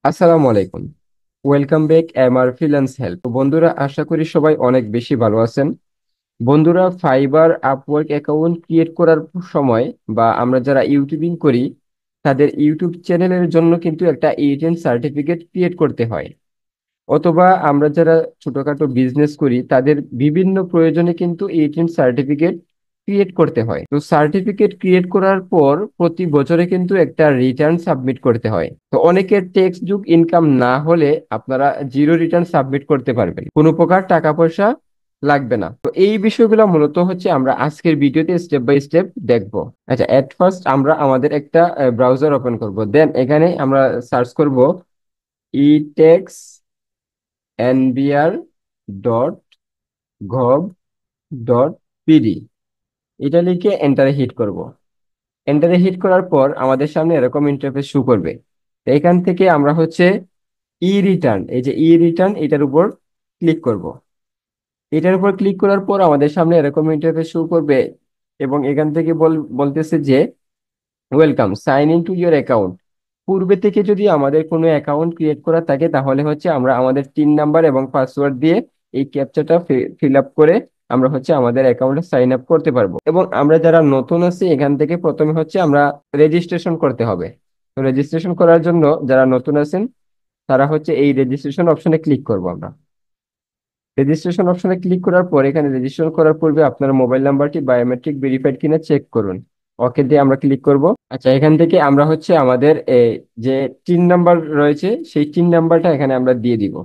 আসসালামু আলাইকুম। Welcome back MR freelance help. বন্ধুরা, আশা করি সবাই অনেক বেশি ভালো আছেন। বন্ধুরা, ফাইবার আপওয়ার্ক অ্যাকাউন্ট ক্রিয়েট করার সময় বা আমরা যারা ইউটিউবিং করি তাদের ইউটিউব চ্যানেলের জন্য কিন্তু একটা এইচএন সার্টিফিকেট ক্রিয়েট করতে হয়। অথবা আমরা যারা ছোটখাটো বিজনেস করি তাদের বিভিন্ন প্রয়োজনে কিন্তু এইচএন সার্টিফিকেট ক্রিয়েট করতে হয়। তো সার্টিফিকেট ক্রিয়েট করার পর প্রতি বছরে কিন্তু একটা রিটার্ন সাবমিট করতে হয়। তো অনেকের ট্যাক্স যুগ ইনকাম না হলে আপনারা জিরো রিটার্ন সাবমিট করতে পারবেন, কোনো প্রকার টাকা পয়সা লাগবে না। তো এই বিষয়গুলো মূলত হচ্ছে আমরা আজকের ভিডিওতে স্টেপ বাই স্টেপ দেখবো। আচ্ছা, এট ফার্স্ট আমরা আমাদের একটা ব্রাউজার ওপেন করব, দেন এখানে আমরা সার্চ করব ইটেক্স nbr.gov.pd। এটা লিখে এন্টারে হিট করব। এন্টারে হিট করার পর আমাদের সামনে এরকম ইন্টারফেস শো করবে। তো এখান থেকে আমরা হচ্ছে ই রিটার্ন, এই যে ই রিটার্ন, এটার উপর ক্লিক করব। এটার উপর ক্লিক করার পর আমাদের সামনে এরকম ইন্টারফেস শো করবে এবং এখান থেকে বলতেছে যে welcome, sign in to your account. পূর্বে থেকে যদি আমাদের কোনো অ্যাকাউন্ট ক্রিয়েট করা থাকে তাহলে হচ্ছে আমরা আমাদের তিন নাম্বার এবং পাসওয়ার্ড দিয়ে এই ক্যাপচাটা ফিল আপ করে আমরা হচ্ছে আমাদের অ্যাকাউন্টে সাইন আপ করতে পারবো। এবং আমরা যারা নতুন আছি এখান থেকে প্রথমে হচ্ছে আমরা রেজিস্ট্রেশন করতে হবে। তো রেজিস্ট্রেশন করার জন্য যারা নতুন আছেন তারা হচ্ছে এই রেজিস্ট্রেশন অপশনে ক্লিক করবো আমরা। রেজিস্ট্রেশন অপশনে ক্লিক করার পর এখানে রেজিস্ট্রেশন করার পূর্বে আপনার মোবাইল নাম্বারটি বায়োমেট্রিক ভেরিফাইড কিনা চেক করুন। ওকে দিয়ে আমরা ক্লিক করব। আচ্ছা, এখান থেকে আমরা হচ্ছে আমাদের যে তিন নাম্বার রয়েছে সেই তিন নাম্বারটা এখানে আমরা দিয়ে দিব।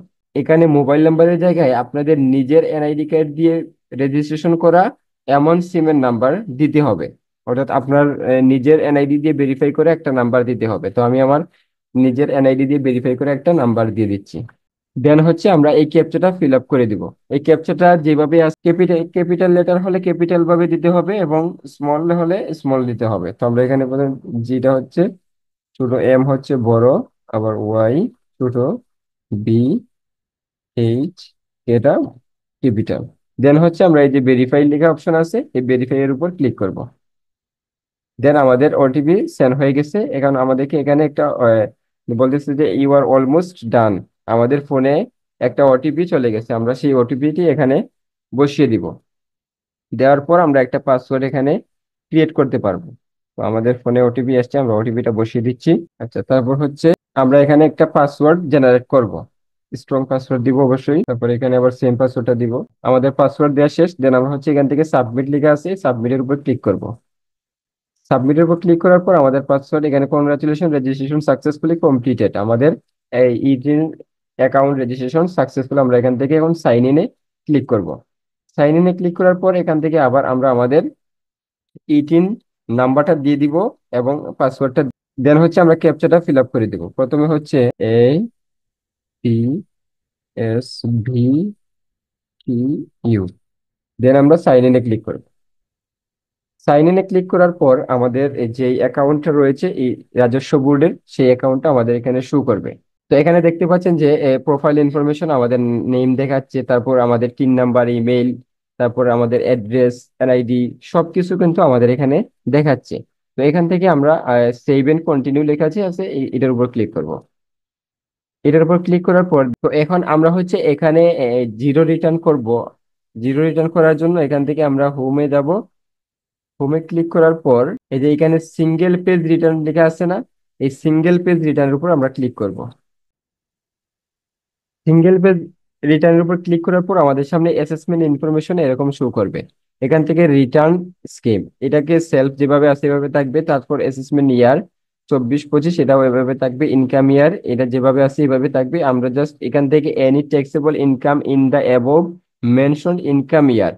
এখানে মোবাইল নাম্বারের জায়গায় আপনাদের নিজের এনআইডি কার্ড দিয়ে রেজিস্ট্রেশন করা এমন সিমের নাম্বার দিতে হবে। অর্থাৎ আপনার নিজের এনআইডি দিয়ে ভেরিফাই করে একটা নাম্বার দিতে হবে। তো আমি আমার নিজের এনআইডি দিয়ে ভেরিফাই করে একটা নাম্বার দিয়ে দিচ্ছি। দেন হচ্ছে আমরা এই ক্যাপচাটা ফিল আপ করে দিব। এই ক্যাপচাটা যেভাবে ক্যাপিটাল ক্যাপিটাল লেটার হলে ক্যাপিটাল ভাবে দিতে হবে এবং স্মল হলে স্মল দিতে হবে। তো আমরা এখানে প্রথমে যেটা হচ্ছে ছোট, এম হচ্ছে বড়, আবার ওয়াই ছোট, বি এইচ এটা ক্যাপিটাল। দেন হচ্ছে আমরা এই যে ভেরিফাই লেখা অপশন আছে এই ভেরিফাই এর উপর ক্লিক করব। দেন আমাদের ওটিপি সেন্ড হয়ে গেছে। এখন আমাদেরকে এখানে একটা বলতেছে যে ইউ আর অলমোস্ট ডান। আমাদের ফোনে একটা ওটিপি চলে গেছে, আমরা সেই ওটিপিটি এখানে বসিয়ে দিব। দেওয়ার পর আমরা একটা পাসওয়ার্ড এখানে ক্রিয়েট করতে পারবো। তো আমাদের ফোনে ওটিপি আসছে, আমরা ওটিপিটা বসিয়ে দিচ্ছি। আচ্ছা, তারপর হচ্ছে আমরা এখানে একটা পাসওয়ার্ড জেনারেট করব। স্ট্রং পাসওয়ার্ড দিব অবশ্যই। তারপর এখানে আবার সেম পাসওয়ার্ডটা দিব। আমাদের পাসওয়ার্ড দেওয়া শেষ। দেন আমরা হচ্ছে এখান থেকে সাবমিট লেখা আছে, সাবমিটের উপর ক্লিক করব। সাবমিটের উপর ক্লিক করার পর আমাদের পাসওয়ার্ড এখানে কংগ্রাচুলেশন, রেজিস্ট্রেশন সাকসেসফুলি কমপ্লিটেড। আমাদের এই ইটিন অ্যাকাউন্ট রেজিস্ট্রেশন সাকসেসফুল। আমরা এখান থেকে এখন সাইন ইনে ক্লিক করব। সাইন ইনে ক্লিক করার পর এখান থেকে আবার আমরা আমাদের ইটিন নাম্বারটা দিয়ে দিব এবং পাসওয়ার্ডটা। দেন হচ্ছে আমরা ক্যাপচাটা ফিল আপ করে দিব। প্রথমে হচ্ছে APSVTU। দেন আমরা সাইন ইনে ক্লিক করব। সাইন ইনে ক্লিক করার পর আমাদের এই যে অ্যাকাউন্টটা রয়েছে এই রাজস্ব বোর্ডের, সেই অ্যাকাউন্টটা আমাদের এখানে শো করবে। তো এখানে দেখতে পাচ্ছেন যে প্রোফাইল ইনফরমেশন আমাদের নেম দেখাচ্ছে, তারপর আমাদের তিন নাম্বার ইমেইল, তারপর আমাদের অ্যাড্রেস, এনআইডি সবকিছু কিন্তু আমাদের এখানে দেখাচ্ছে। তো এখান থেকে আমরা সেভ এন্ড কন্টিনিউ লেখা আছে এটার উপর ক্লিক করব। এটার উপর ক্লিক করার পর তো এখন আমরা হচ্ছে এখানে জিরো রিটার্ন করব। জিরো রিটার্ন করার জন্য এখান থেকে আমরা হোমে যাব। হোমে ক্লিক করার পর এই যে এখানে সিঙ্গেল পেজ রিটার্ন লেখা আছে না, এই সিঙ্গেল পেজ রিটার্নের উপর আমরা ক্লিক করব। সিঙ্গেল পেজ রিটার্নের উপর ক্লিক করার পর আমাদের সামনে অ্যাসেসমেন্ট ইনফরমেশন এরকম শো করবে। এখান থেকে রিটার্ন স্কিম এটাকে সেলফ যেভাবে আছে এভাবে থাকবে। তারপর অ্যাসেসমেন্ট ইয়ার 24-25 এটাও এভাবে থাকবে। ইনকাম ইয়ার এটা যেভাবে আছে এভাবে থাকবে। আমরা জাস্ট এখান থেকে any taxable income in the above mention income year,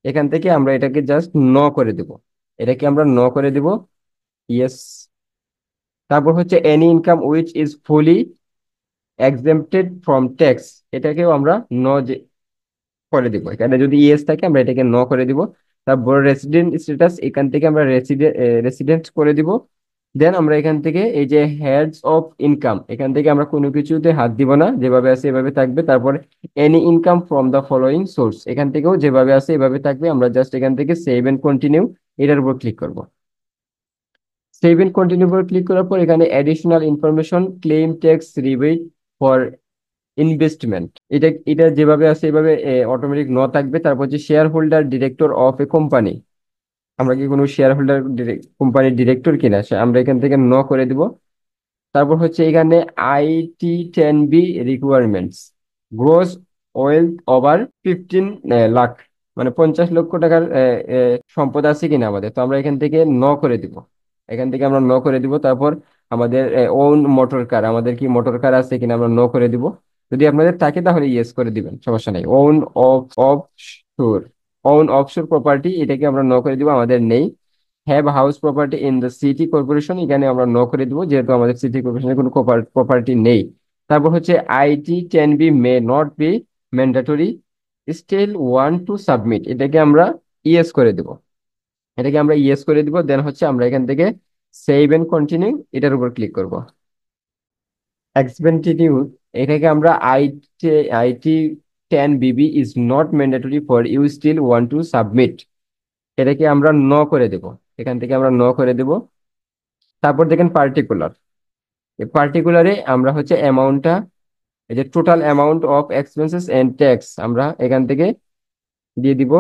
এখান থেকে আমরা এটাকে জাস্ট ন করে দেব। এটাকে আমরা ন করে দেব, ইয়েস। তারপর হচ্ছে any income which is fully exempted from tax, এটাকেও আমরা ন করে দিব। এখানে যদি ইয়েস থাকে আমরা এটাকে ন করে দিব। তারপর রেসিডেন্ট স্ট্যাটাস এখান থেকে আমরা রেসিডেন্ট করে দিব। দেন আমরা এখান থেকে এই যে হেডস অফ ইনকাম এখান থেকে আমরা কোনো কিছুতে হাত দিব না, যেভাবে আছে এভাবে থাকবে। তারপর any income from the following source এখান থেকেও যেভাবে আছে এভাবে থাকবে। আমরা জাস্ট এখান থেকে সেভ এন্ড কন্টিনিউ এটার উপর ক্লিক করব। সেভ এন্ড কন্টিনিউ উপর ক্লিক করার পর এখানে additional information claim tax rebate for investment, এটা এটা যেভাবে আছে এভাবে অটোমেটিক ন থাকবে। তারপর হচ্ছে share holder director of a company, আমরা কি কোনো শেয়ার হোল্ডার কোম্পানির ডিরেক্টর কিনা আমরা এখান থেকে ন করে দিব। তারপর হচ্ছে এখানে IT10B requirements, gross wealth over 15 lakh, মানে 50 লক্ষ টাকার সম্পদ আছে কিনা আমাদের, তো আমরা এখান থেকে ন করে দিব। এখান থেকে আমরা ন করে দিব। তারপর আমাদের ওন মোটর কার, আমাদের কি মোটর কার আছে কিনা আমরা ন করে দিব। যদি আপনাদের থাকে তাহলে ইয়েস করে দিবেন, সমস্যা নেই। Own offshore, own offshore property, এটাকে আমরা ন করে দিব, আমাদের নেই। Have house property in the city corporation, এখানে আমরা নো করে দিব যেহেতু আমাদের সিটি কর্পোরেশনের কোনো প্রপার্টি নেই। তারপর হচ্ছে IT10B may not be mandatory, still want to submit, এটাকে আমরা ইয়েস করে দিব। এটাকে আমরা ইয়েস করে দিব। দেন হচ্ছে আমরা এখান থেকে সেভ এন্ড কন্টিনিউ এটার উপর ক্লিক করব। এক্সপেন্টিটিভ, এটাকে আমরা IT10BB is not mandatory for you still want to submit, এটাকে আমরা ন করে দেব। এখান থেকে আমরা ন করে দেব। তারপর দেখেন পার্টিকুলার, এই পার্টিকুলারে আমরা হচ্ছে অ্যামাউন্টটা, এই যে total amount of expenses and tax, আমরা এখান থেকে দিয়ে দিব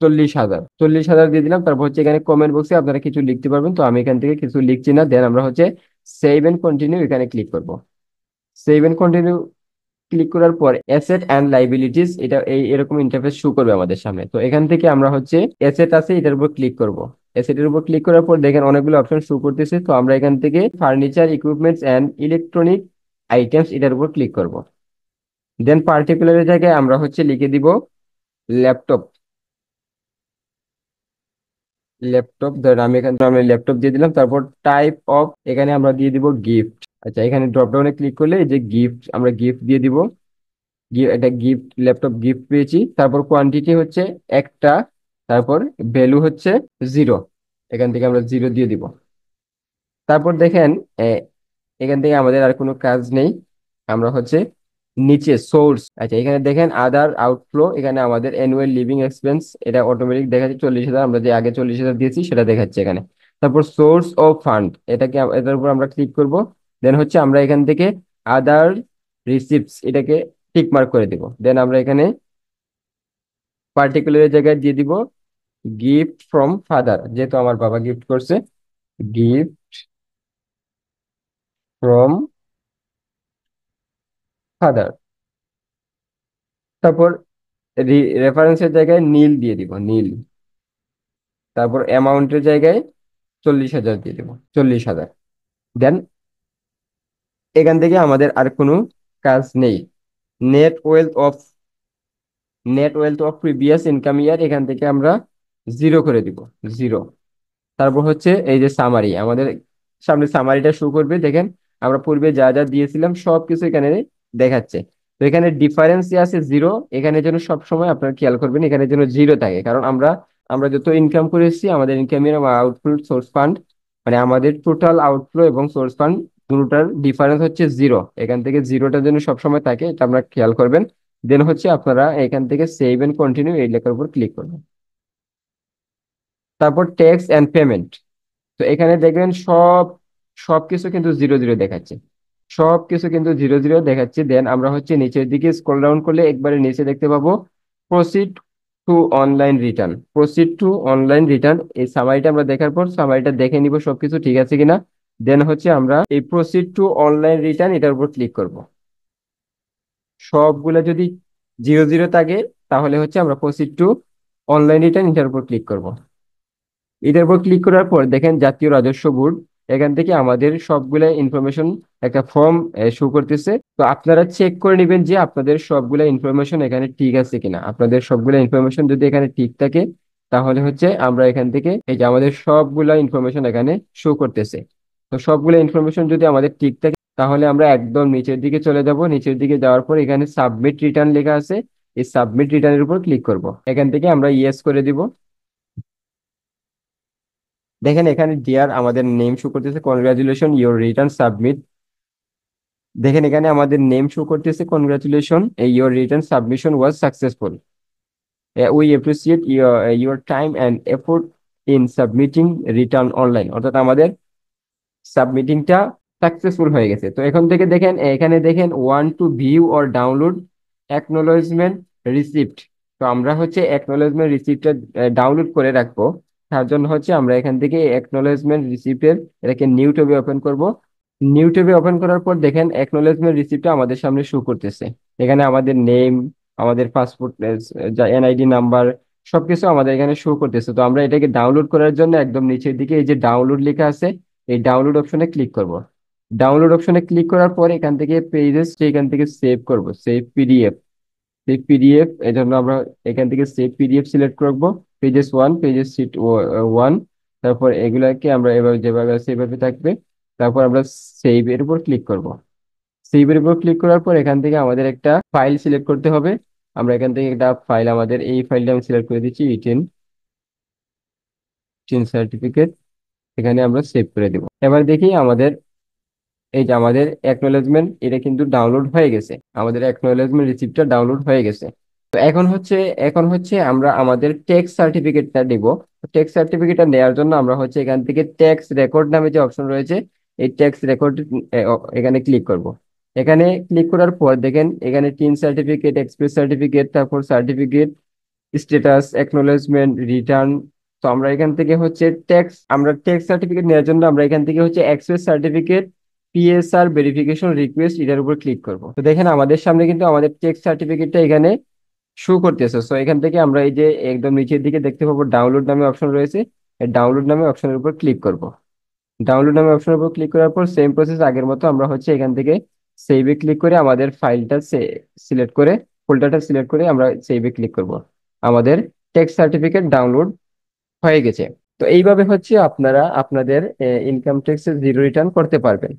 40,000, 40,000 দিয়ে দিলাম। তারপর হচ্ছে এখানে কমেন্ট বক্সে আপনারা কিছু লিখতে পারবেন, তো আমি এখান থেকে কিছু লিখছি না। দেন আমরা হচ্ছে সেভ এন্ড কন্টিনিউ এখানে ক্লিক করব। সেভ এন্ড কন্টিনিউ ক্লিক করার পর অ্যাসেট অ্যান্ড লাইবিলিটিস, এটা এরকম ইন্টারফেস শো করবে আমাদের সামনে। তো এখান থেকে আমরা হচ্ছে অ্যাসেট আছে এটার উপর ক্লিক করব। অ্যাসেটের উপর ক্লিক করার পর দেখেন অনেকগুলো অপশন শো করতেছে, তো আমরা এখান থেকে furniture equipments and electronic items এটার উপর ক্লিক করব। দেন পার্টিকুলারের জায়গায় আমরা হচ্ছে লিখে দিব ল্যাপটপ। ল্যাপটপ ধর আমি এখান থেকে আমরা ল্যাপটপ দিয়ে দিলাম। তারপর টাইপ অফ, এখানে আমরা দিয়ে দিব গিফট। আচ্ছা, এখানে ড্রপ ডাউনে ক্লিক করলে এই যে গিফট, আমরা গিফট দিয়ে দিব। এটা গিফট, ল্যাপটপ গিফট পেয়েছি। তারপর কোয়ান্টিটি হচ্ছে একটা, তারপর ভ্যালু হচ্ছে 0, এখান থেকে আমরা 0 দিয়ে দিব। তারপর দেখেন আহ, এখান থেকে আমাদের আর কোনো কাজ নেই। আমরা হচ্ছে নিচে সোর্স, আচ্ছা এখানে দেখেন আদার আউটফ্লো, এখানে আমাদের অ্যানুয়াল লিভিং এক্সপেন্স এটা অটোমেটিক দেখাচ্ছে 40,000, আমরা যে আগে 40,000 দিয়েছি সেটা দেখাচ্ছে এখানে। তারপর সোর্স অফ ফান্ড, এটাকে এটার উপর আমরা ক্লিক করব। দেন হচ্ছে আমরা এখান থেকে আদার রিসিপ্টস এটাকে টিক মার্ক করে দিব। দেন আমরা এখানে পার্টিকুলার জায়গায় দিয়ে দিব গিফট ফ্রম ফাদার, যেহেতু আমার বাবা গিফট করছে, গিফট ফ্রম ফাদার। তারপর রেফারেন্সের জায়গায় নীল দিয়ে দিব, নীল। তারপর অ্যামাউন্টের জায়গায় 40,000 দিয়ে দেবো, 40,000। দেন এখান থেকে আমাদের আর কোনো কাজ নেই। Net wealth of, net wealth of previous income year, এখান থেকে আমরা 0 করে দিব, 0। তারপর হচ্ছে এই যে সামারি, আমাদের সামনে সামারিটা শো করবে। দেখেন আমরা পূর্বে যা যা দিয়েছিলাম সবকিছু এখানে দেখাচ্ছে। তো এখানে ডিফারেন্স আছে 0, এখানে যেন সব সময় আপনারা খেয়াল করবেন এখানে যেন 0 থাকে, কারণ আমরা আমরা যত ইনকাম করেছি আমাদের ইনকামের আউটফ্লো সোর্স ফান্ড, মানে আমাদের টোটাল আউটফ্লো এবং সোর্স ফান্ড দুটোটার ডিফারেন্স হচ্ছে 0, এখান থেকে 0টা যেন সবসময় থাকে এটা আমরা খেয়াল করবেন। দেন হচ্ছে আপনারা এখান থেকে সেভ এন্ড কন্টিনিউ এই লেখার উপর ক্লিক করবেন। তারপর ট্যাক্স এন্ড পেমেন্ট, তো এখানে দেখবেন সবকিছু কিন্তু 0 0 দেখাচ্ছে, সবকিছু কিন্তু 0 0 দেখাচ্ছে। দেন আমরা হচ্ছে নিচের দিকে স্ক্রল ডাউন করলে একবারে নিচে দেখতে পাবো proceed to online return, proceed to online return, এই সামারিটা আমরা দেখার পর সামারিটা দেখে নিব সবকিছু ঠিক আছে কিনা। দেন হচ্ছে আমরা এই প্রসিড টু অনলাইন রিটার্ন এটার উপর ক্লিক করব। সবগুলা যদি 0 0 থাকে তাহলে হচ্ছে আমরা প্রসিড টু অনলাইন রিটার্ন এটার উপর ক্লিক করব। এটার উপর ক্লিক করার পর দেখেন জাতীয় রাজস্ব বোর্ড, এখান থেকে আমাদের সবগুলা ইনফরমেশন একটা ফর্ম শো করতেছে। তো আপনারা চেক করে নেবেন যে আপনাদের সবগুলা ইনফরমেশন এখানে ঠিক আছে কিনা। আপনাদের সবগুলা ইনফরমেশন যদি এখানে ঠিক থাকে তাহলে হচ্ছে আমরা এখান থেকে এই যে আমাদের সবগুলা ইনফরমেশন এখানে শো করতেছে। তো সবগুলা ইনফরমেশন যদি আমাদের ঠিক থাকে তাহলে আমরা একদম নিচের দিকে চলে যাব। নিচের দিকে যাওয়ার পর এখানে সাবমিট রিটার্ন লেখা আছে, এই সাবমিট রিটার্নের উপর ক্লিক করব। এখান থেকে আমরা ইয়েস করে দিব। দেখেন এখানে ডিয়ার আমাদের নেম শো করতেছে, কনগ্রাচুলেশন ইওর রিটার্ন সাবমিট। দেখেন এখানে আমাদের নেম শো করতেছে, congratulation your return submission was successful, we appreciate your time and effort in submitting return online, অর্থাৎ আমাদের সাবমিটিংটা সাকসেসফুল হয়ে গেছে। তো এখন থেকে দেখেন, এখানে দেখেন one two view or download acknowledgement receipt. তো আমরা হচ্ছে অ্যাকনোলেজমেন্ট রিসিপ্টটা ডাউনলোড করে রাখবো। তার জন্য হচ্ছে আমরা এখান থেকে অ্যাকনোলেজমেন্ট রিসিপ্টের এটাকে নিউ ট্যাবে ওপেন করব। নিউ ট্যাবে ওপেন করার পর দেখেন অ্যাকনোলেজমেন্ট রিসিপ্টটা আমাদের সামনে শো করতেছে। এখানে আমাদের নেম, আমাদের পাসপোর্ট, এনআইডি নাম্বার সবকিছু আমাদের এখানে শো করতেছে। তো আমরা এটাকে ডাউনলোড করার জন্য একদম নিচের দিকে এই যে ডাউনলোড লেখা আছে, এই ডাউনলোড অপশনে ক্লিক করব। ডাউনলোড অপশনে ক্লিক করার পর এখান থেকে পেজেস, এখান থেকে সেভ করব, সেভ পিডিএফ। সেভ পিডিএফ এই জন্য আমরা এখান থেকে সেভ পিডিএফ সিলেক্ট করব। Pages one, pages sheet one. তারপর এগুলাকে আমরা এভাবে যেভাবে আছে এভাবে থাকবে। তারপর আমরা সেভ এর উপর ক্লিক করব। সেভ এর উপর ক্লিক করার পর এখান থেকে আমাদের একটা ফাইল সিলেক্ট করতে হবে। আমরা এখান থেকে একটা ফাইল, আমাদের এই ফাইলটা আমি সিলেক্ট করে দিচ্ছি, রিটেন সার্টিফিকেট। এখানে আমরা সেভ করে দিব। এবার দেখি আমাদের এই যে আমাদের অ্যাকনোলেজমেন্ট এটা কিন্তু ডাউনলোড হয়ে গেছে, আমাদের অ্যাকনোলেজমেন্ট রিসিপ্টটা ডাউনলোড হয়ে গেছে। তো এখন হচ্ছে আমরা আমাদের ট্যাক্স সার্টিফিকেটটা দিব। ট্যাক্স সার্টিফিকেটটা নেওয়ার জন্য আমরা হচ্ছে এখান থেকে ট্যাক্স রেকর্ড নামে যে অপশন রয়েছে, এই ট্যাক্স রেকর্ড এখানে ক্লিক করব। এখানে ক্লিক করার পর দেখেন এখানে টিন সার্টিফিকেট, এক্সপ্রেস সার্টিফিকেট, তারপর সার্টিফিকেট, স্ট্যাটাস, অ্যাকনোলেজমেন্ট, রিটার্ন। তো আমরা এখান থেকে হচ্ছে ট্যাক্স সার্টিফিকেট নেওয়ার জন্য আমরা এখান থেকে হচ্ছে express certificate PSR verification request এটার উপর ক্লিক করব। তো দেখেন আমাদের সামনে কিন্তু আমাদের ট্যাক্স সার্টিফিকেটটা এখানে শো করতেছে। সো এখান থেকে আমরা এই যে একদম নিচের দিকে দেখতে পাবো ডাউনলোড নামে অপশন রয়েছে, এই ডাউনলোড নামে অপশনের উপর ক্লিক করব। ডাউনলোড নামে অপশনের উপর ক্লিক করার পর সেম প্রসেস আগের মতো আমরা হচ্ছে এখান থেকে সেভে ক্লিক করে আমাদের ফাইলটা সিলেক্ট করে, ফোল্ডারটা সিলেক্ট করে আমরা সেভে ক্লিক করব। আমাদের ট্যাক্স সার্টিফিকেট ডাউনলোড হয়ে গেছে। তো এইভাবে হচ্ছে আপনারা আপনাদের ইনকাম ট্যাক্সের জিরো রিটার্ন করতে পারবেন।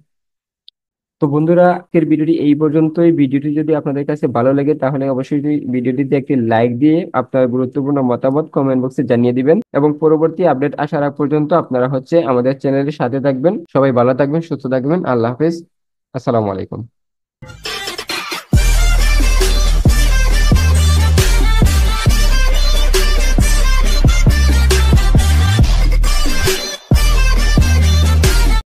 তো বন্ধুরা, আজকের ভিডিওটি এই পর্যন্তই। ভিডিওটি যদি আপনাদের কাছে ভালো লাগে তাহলে অবশ্যই ভিডিওটিতে একটি লাইক দিয়ে আপনার গুরুত্বপূর্ণ মতামত কমেন্ট বক্সে জানিয়ে দিবেন, এবং পরবর্তী আপডেট আসার আগ পর্যন্ত আপনারা হচ্ছে আমাদের চ্যানেলের সাথে থাকবেন। সবাই ভালো থাকবেন, সুস্থ থাকবেন। আল্লাহ হাফেজ। আসসালামু আলাইকুম।